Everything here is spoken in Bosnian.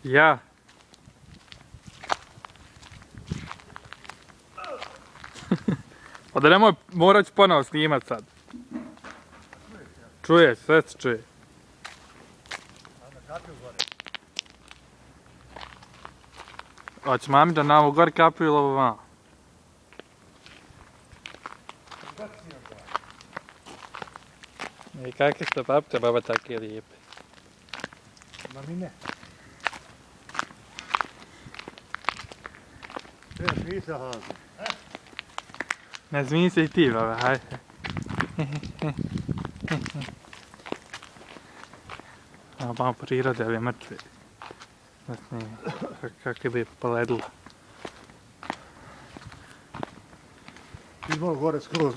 Ja. Pa da nemoj, morat ću ponovo snimat sad. Čuje, sve se čuje. Hoće mami da na ovo gori kapiju ili ovo vama? I kakve ste papke, baba, takve lijepe? Mami ne. Nisa hazi. Ne zmij se i ti, baba, hajde. Evo malo prirode, ove mrtve. Da snimim kakve bi poledilo. Idemo gore skroz.